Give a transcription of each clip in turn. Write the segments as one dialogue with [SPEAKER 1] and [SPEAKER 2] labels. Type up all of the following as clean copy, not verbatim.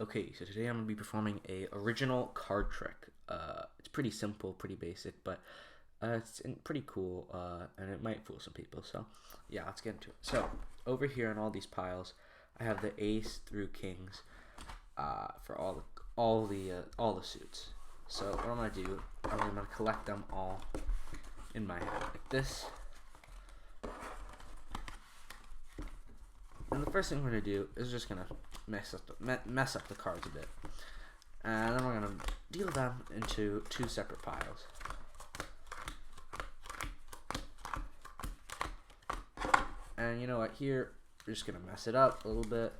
[SPEAKER 1] Okay, so today I'm going to be performing a original card trick. It's pretty simple, pretty basic, but pretty cool, and it might fool some people. So, yeah, let's get into it. So, over here in all these piles, I have the ace through kings for all the suits. So, what I'm going to do, I'm going to collect them all in my hand like this. And the first thing we're going to do is just going to mess up the cards a bit. And then we're going to deal them into two separate piles. And you know what, here, we're just going to mess it up a little bit.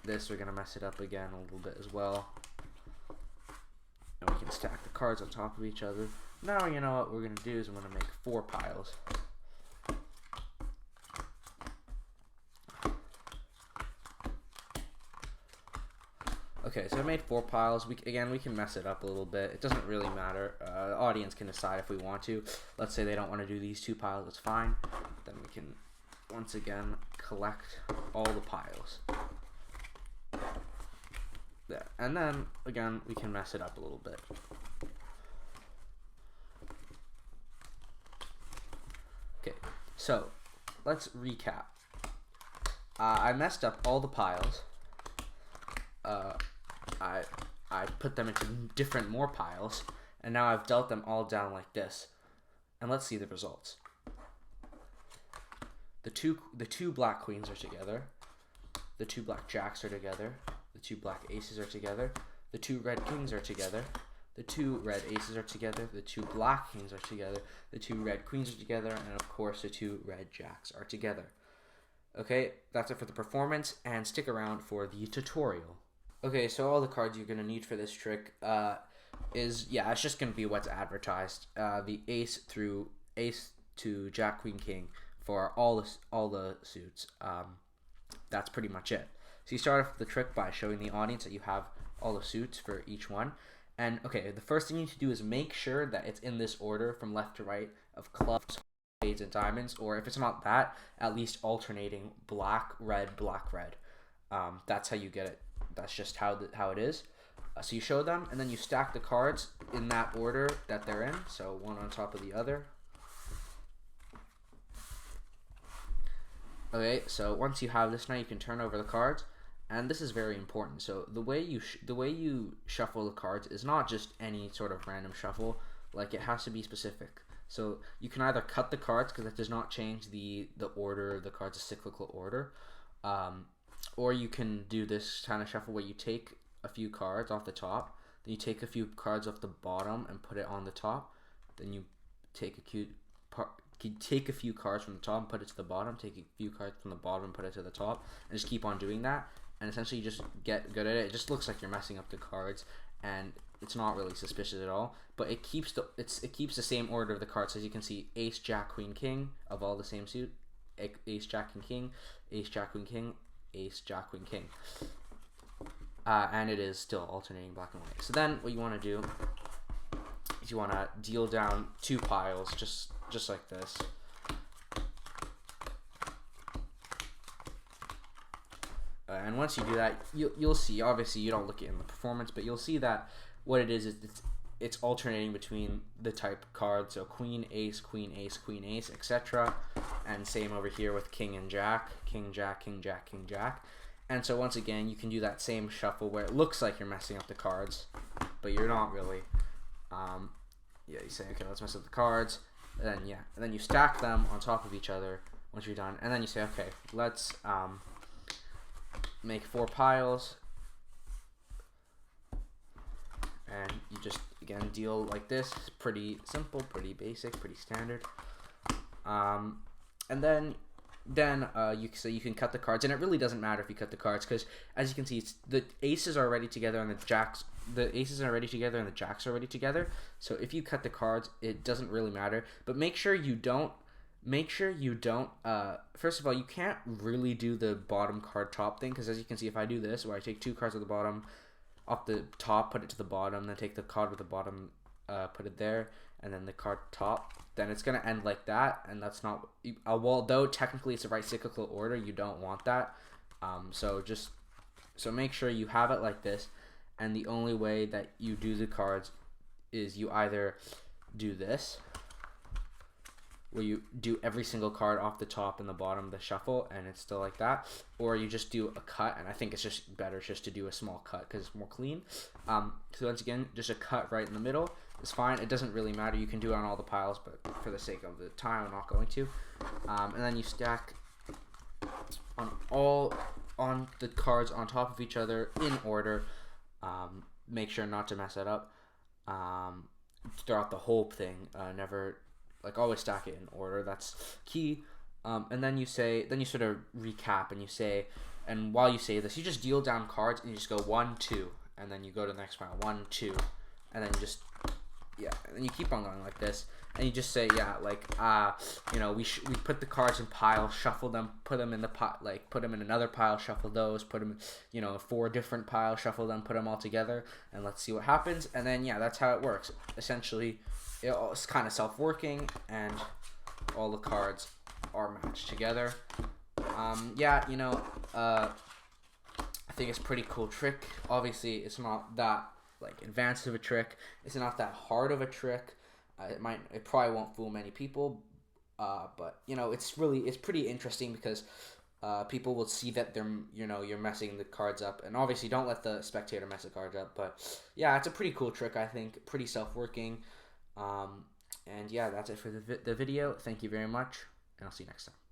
[SPEAKER 1] This, we're going to mess it up again a little bit as well. And we can stack the cards on top of each other. Now, you know what we're going to do is we're going to make 4 piles. Okay, so I made 4 piles. We can mess it up a little bit. It doesn't really matter. The audience can decide if we want to. Let's say they don't want to do these 2 piles. That's fine. Then we can, once again, collect all the piles. There. And then, again, we can mess it up a little bit. Okay, so let's recap. I messed up all the piles. I put them into different more piles, and now I've dealt them all down like this. And let's see the results. The two black queens are together. The 2 black jacks are together. The 2 black aces are together. The 2 red kings are together. The 2 red aces are together. The 2 black kings are together. The 2 red queens are together, and of course the 2 red jacks are together. Okay, that's it for the performance, and stick around for the tutorial. Okay, so all the cards you're going to need for this trick it's just going to be what's advertised. The ace to jack, queen, king for all the suits. That's pretty much it. So you start off the trick by showing the audience that you have all the suits for each one. And okay, the first thing you need to do is make sure that it's in this order from left to right of clubs, spades, and diamonds, or if it's not that, at least alternating black, red, black, red. That's how you get it. That's just how it is. So you show them, and then you stack the cards in that order that they're in. So one on top of the other. Okay, so once you have this, now you can turn over the cards, and this is very important. So the way you shuffle the cards is not just any sort of random shuffle. Like, it has to be specific. So you can either cut the cards, because that does not change the order of the cards, a cyclical order. Or you can do this kind of shuffle where you take a few cards off the top, then you take a few cards off the bottom and put it on the top, then you take a few cards from the top and put it to the bottom, take a few cards from the bottom and put it to the top, and just keep on doing that, and essentially you just get good at it. It just looks like you're messing up the cards, and it's not really suspicious at all, but it keeps the same order of the cards. So as you can see, ace, jack, queen, king of all the same suit, ace, jack, and king, ace, jack, queen, king, ace, jack, queen, king, and it is still alternating black and white. So then what you want to do is you want to deal down 2 piles just like this. And once you do that, you'll see, obviously you don't look it in the performance, but you'll see that what it is it's alternating between the type card. So queen, ace, queen, ace, queen, ace, etc. And same over here with king and jack, king, jack, king, jack, king, jack. And so once again, you can do that same shuffle where it looks like you're messing up the cards, but you're not really. You say, okay, let's mess up the cards. And then you stack them on top of each other once you're done. And then you say, okay, let's make 4 piles. And you just, again, deal like this. Pretty simple, pretty basic, pretty standard. And then you can cut the cards, and it really doesn't matter if you cut the cards, because as you can see, the aces are already together and the aces are already together and the jacks are already together. So if you cut the cards, it doesn't really matter. But make sure you don't. First of all, you can't really do the bottom card top thing, because as you can see, if I do this, where I take 2 cards at the bottom, off the top, put it to the bottom, then take the card with the bottom, put it there, and then the card top, then it's going to end like that, and that's not, though technically it's the right cyclical order, you don't want that. So make sure you have it like this, and the only way that you do the cards is you either do this, where you do every single card off the top and the bottom of the shuffle, and it's still like that, or you just do a cut, and I think it's just better just to do a small cut because it's more clean. So once again, just a cut right in the middle is fine. It doesn't really matter. You can do it on all the piles, but for the sake of the time, I'm not going to. And then you stack on the cards on top of each other in order. Make sure not to mess it up throughout the whole thing. Never, like, always stack it in order. That's key. And then you sort of recap, and you say, and while you say this, you just deal down cards, and you just go 1, 2, and then you go to the next pile, 1, 2, and then you just, yeah, and then you keep on going like this, and you just say, yeah, like, we put the cards in piles, shuffle them, put them in the pot, like, put them in another pile, shuffle those, put them, 4 different piles, shuffle them, put them all together, and let's see what happens. And then, yeah, that's how it works. Essentially, it's kind of self-working, and all the cards are matched together. I think it's a pretty cool trick. Obviously, it's not that, like, advanced of a trick. It's not that hard of a trick. It probably won't fool many people, but it's pretty interesting because people will see that you're messing the cards up, and obviously don't let the spectator mess the cards up. But yeah, it's a pretty cool trick. I think pretty self-working. And yeah, that's it for the video. Thank you very much, and I'll see you next time.